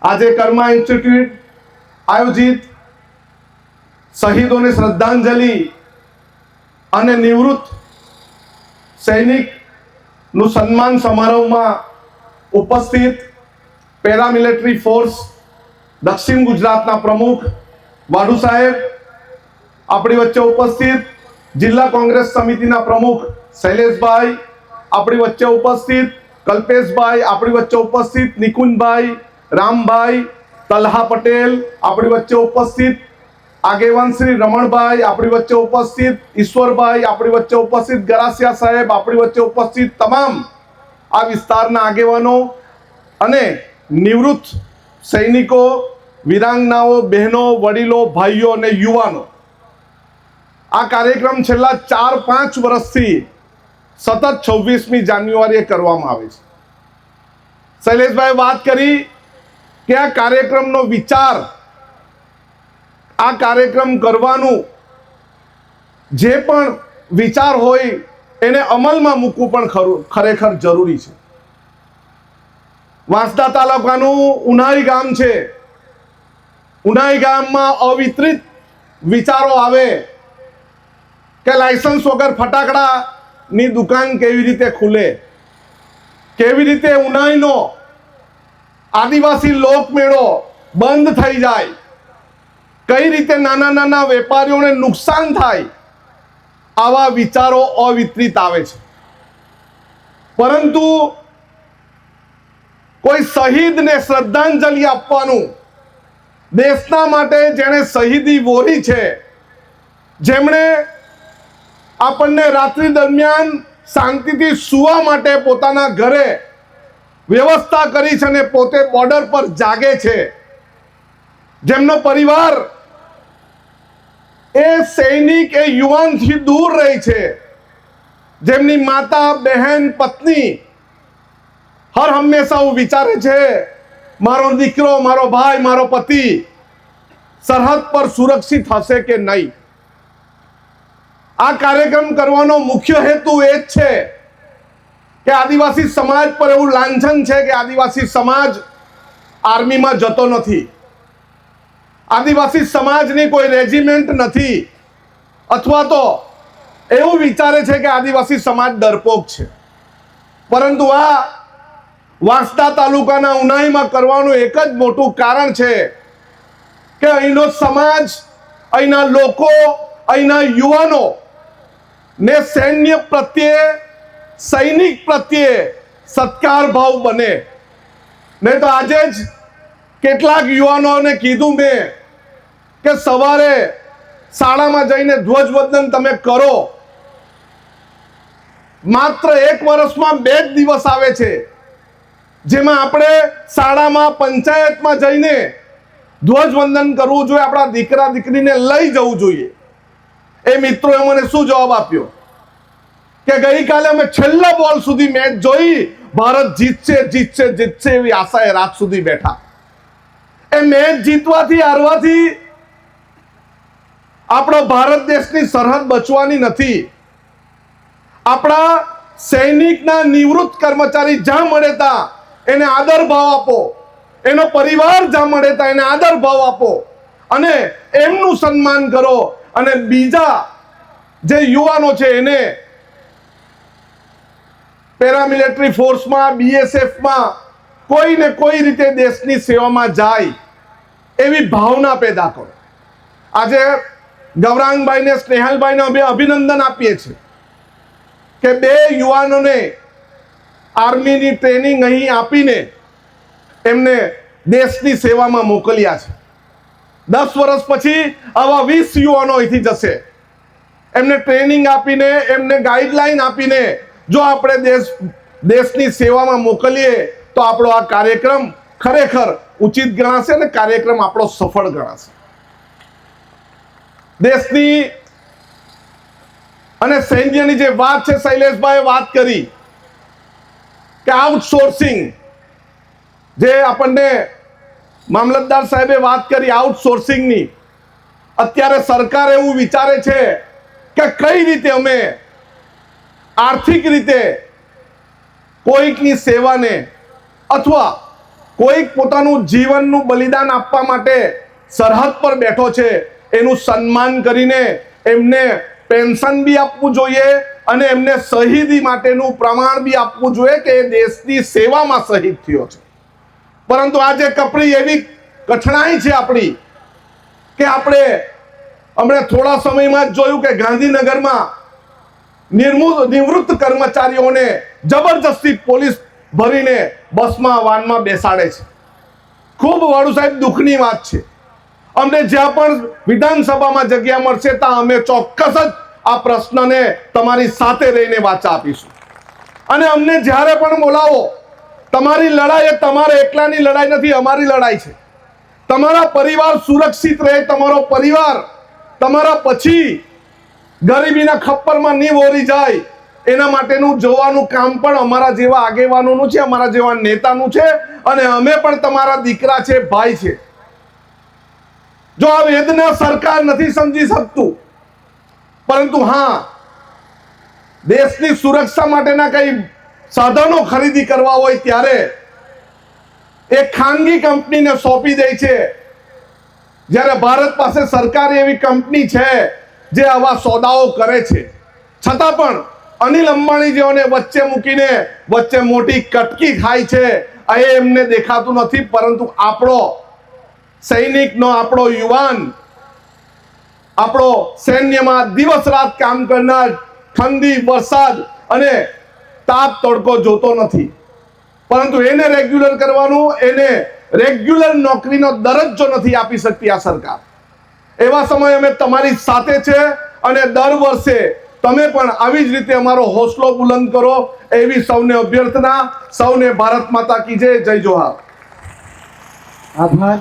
આજે Karma institute આયોજિત શહીદોને શ્રદ્ધાંજલિ અને નિવૃત્ત સૈનિકનું સન્માન સમારોહમાં ઉપસ્થિત પેરામિલિટરી ફોર્સ દક્ષિણ ગુજરાતના પ્રમુખ વાડુ સાહેબ, આપણી વચ્ચે ઉપસ્થિત જિલ્લા કોંગ્રેસ સમિતિના પ્રમુખ શૈલેષભાઈ, આપણી વચ્ચે ઉપસ્થિત કલ્પેશભાઈ, આપણી વચ્ચે ઉપસ્થિત નિકુંજભાઈ, રામભાઈ, તલહા પટેલ, આપણી વચ્ચે ઉપસ્થિત આગેવાન શ્રી રમણભાઈ, આપણી વચ્ચે ઉપસ્થિત ઈશ્વરભાઈ, આપણી વચ્ચે ઉપસ્થિત ગરાસિયા સાહેબ, આપણી વચ્ચે ઉપસ્થિત તમામ આ વિસ્તારના આગેવાનો અને નિવૃત્ત સૈનિકો, વિરાંગનાઓ, બહેનો, વડીલો, ભાઈઓ અને યુવાનો, આ કાર્યક્રમ છેલ્લા 4-5 વર્ષથી સતત 26મી જાન્યુઆરીએ કરવામાં આવે છે. શૈલેષભાઈ વાત કરી કે આ કાર્યક્રમનો વિચાર, આ કાર્યક્રમ કરવાનું જે પણ વિચાર હોય એને અમલમાં મૂકવું પણ ખરેખર જરૂરી છે. વાંસદા તાલુકાનું ઉનાઈ ગામ છે. ઉનાઈ ગામમાં અવિતરિત વિચારો આવે કે લાયસન્સ વગર ફટાકડાની દુકાન કેવી રીતે ખુલે, કેવી રીતે ઉનાઈનો આદિવાસી લોકમેળો બંધ થઈ જાય, કઈ રીતે નાના નાના વેપારીઓને નુકસાન થાય, આવા વિચારો અવિતરિત આવે છે. પરંતુ કોઈ શહીદને શ્રદ્ધાંજલિ આપવાનું, દેશના માટે જેણે શહીદી વોરી છે, જેમણે આપણને રાત્રિ દરમિયાન શાંતિથી સૂવા માટે પોતાના ઘરે વ્યવસ્થા કરી છે અને પોતે બોર્ડર પર જાગે છે, જેમનો પરિવાર એ સૈનિક, એ યુવાનથી દૂર રહી છે, જેમની માતા, બહેન, પત્ની હર હંમેશા વિચારે છે મારો દીકરો, મારો ભાઈ, મારો પતિ સરહદ પર સુરક્ષિત હશે કે નહીં. આ કાર્યક્રમ કરવાનો મુખ્ય હેતુ એ જ છે કે આદિવાસી સમાજ પર એવું લાંછન છે કે આદિવાસી સમાજ આર્મીમાં જતો નથી, આદિવાસી સમાજની કોઈ રેજિમેન્ટ નથી, અથવા તો એવું વિચારે છે કે આદિવાસી સમાજ ડરપોક છે. પરંતુ આ વાંસદા તાલુકાના ઉનાઈમાં કરવાનું એક જ મોટું કારણ છે કે અહીંનો સમાજ, અહીંના લોકો, અહીંના યુવાનો ને સૈન્ય પ્રત્યે, સૈનિક પ્રત્યે સત્કાર ભાવ બને. નહીં તો આજે જ કેટલાક યુવાનોને કીધું મેં કે સવારે શાળામાં જઈને ધ્વજવંદન તમે કરો. માત્ર 1 વર્ષમાં 2 જ દિવસ આવે છે જેમાં આપણે શાળામાં, પંચાયતમાં જઈને ધ્વજવંદન કરવું જોઈએ, આપણા દીકરા દીકરીને લઈ જવું જોઈએ. એ મિત્રોએ મને શું જવાબ આપ્યો કે ગઈકાલે અમે છેલ્લા બોલ સુધી મેચ જોઈ, ભારત જીતશે જીતશે જીતશે એવી આશાએ રાત સુધી બેઠા. એ મેચ જીતવાથી, હારવાથી આપણો ભારત દેશની સરહદ બચવાની નથી. આપણા સૈનિકના નિવૃત્ત કર્મચારી જ્યાં મળે ત્યાં એને આદર ભાવ આપો, એનો પરિવાર જ્યાં મળે ત્યાં એને આદર ભાવ આપો અને એમનું સન્માન કરો. અને બીજા જે યુવાનો છે એને પેરામિલિટરી ફોર્સમાં, BSFમાં કોઈ ને કોઈ રીતે દેશની સેવામાં જાય એવી ભાવના પેદા કરો. આજે ગૌરાંગભાઈને, સ્નેહલભાઈને અમે અભિનંદન આપીએ છીએ કે 2 યુવાનોને આર્મીની ટ્રેનિંગ અહીં આપીને એમને દેશની સેવામાં મોકલ્યા છે. 10 વર્ષ પછી આવા 20 યુવાનો અહીંથી જશે. એમને ટ્રેનિંગ આપીને, એમને ગાઈડલાઈન આપીને જો આપણે દેશની સેવામાં મોકલીએ તો આપણો આ કાર્યક્રમ ખરેખર ઉચિત ગણાશે અને કાર્યક્રમ આપણો સફળ ગણાશે. દેશની અને સૈન્યની જે વાત છે, શૈલેષભાઈએ વાત કરી કે આઉટસોર્સિંગ, જે આપણને મામલતદાર સાહેબે વાત કરી આઉટસોર્સિંગની, અત્યારે સરકાર એવું વિચારે છે કે કઈ રીતે અમે આર્થિક રીતે કોઈકની સેવાને અથવા કોઈક પોતાનું જીવનનું બલિદાન આપવા માટે સરહદ પર બેઠો છે, એનું સન્માન કરીને એમને પેન્શન બી આપવું જોઈએ અને એમને શહીદી માટેનું પ્રમાણ બી આપવું જોઈએ કે એ દેશની સેવામાં શહીદ થયો છે. પરંતુ આજે કપરી એવી કઠણાઈ છે આપણી કે આપણે હમણાં થોડા સમયમાં જ જોયું કે ગાંધીનગરમાં નિવૃત્ત કર્મચારીઓને જબરજસ્તી પોલીસ ભરીને બસમાં વાનમાં બેસાડે છે. ખૂબ વાળુ સાહેબ દુઃખની વાત છે. અમને જ્યાં પણ વિધાનસભામાં જગ્યા મળશે ત્યાં અમે ચોક્કસ જ આ પ્રશ્નને તમારી સાથે રહીને વાચા આપીશું. અને અમને જ્યારે પણ બોલાવો, તમારી લડાઈ એ તમારે એકલાની લડાઈ નથી, અમારી લડાઈ છે. તમારા પરિવાર સુરક્ષિત રહે, તમારો પરિવાર તમારા પછી ગરીબીના ખપ્પરમાં નહીં ઓરી જાય, એના માટેનું જોવાનું કામ પણ અમારા જેવા આગેવાનોનું છે, અમારા જેવા નેતાનું છે. અને અમે પણ તમારા દીકરા છે, ભાઈ છે. જો આ વેદના સરકાર નથી સમજી શકતું, પરંતુ હા, દેશની સુરક્ષા માટેના કઈ સાધનો ખરીદી કરવા હોય ત્યારે એક ખાનગી કંપનીને સોંપી દે છે, જ્યારે ભારત પાસે સરકારી એવી કંપની છે જે આવા સોદાઓ કરે છે. છતાં પણ અનિલ અંબાણી જેઓને વચ્ચે મૂકીને વચ્ચે મોટી કટકી ખાય છે, એ એમને દેખાતું નથી. પરંતુ આપણો સૈનિકનો, આપણો યુવાન, આપણો સૈન્યમાં દિવસ રાત કામ કરનાર, ઠંડી વરસાદ અને તાપ તડકો જોતો નથી, પરંતુ એને રેગ્યુલર કરવાનું, એને રેગ્યુલર નોકરીનો દરજ્જો નથી આપી શકતી આ સરકાર. એવા સમયે અમે તમારી સાથે છે અને દર વર્ષે તમે પણ આવી જ રીતે અમારો હોસલો બુલંદ કરો, એવી સૌને અભ્યર્થના. સૌને ભારત માતા કી જય. જય જોહાર. આભાર.